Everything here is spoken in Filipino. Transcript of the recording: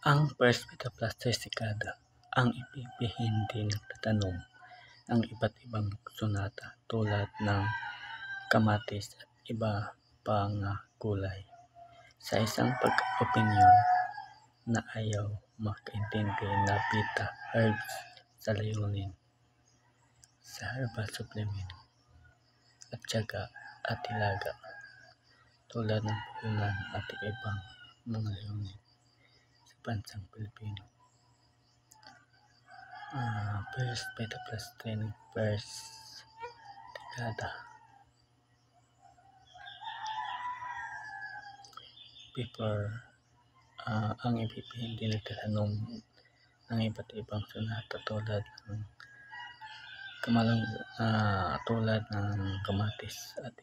Ang first metaplasticada ang IPP hindi nagtatanong ng iba't ibang sonata tulad ng kamatis at iba pang gulay sa isang pag-opinyon na ayaw makaintindi na pita herbs sa layunin sa herbal supplement at tiyaga at ilaga tulad ng puhunan at ibang mga layunin sa bansang Pilipino. First metaplastic first dekada. Before ang IPP hindi nagtatanong ng iba't ibang sonata tulad ng kamalang tulad ng kamatis at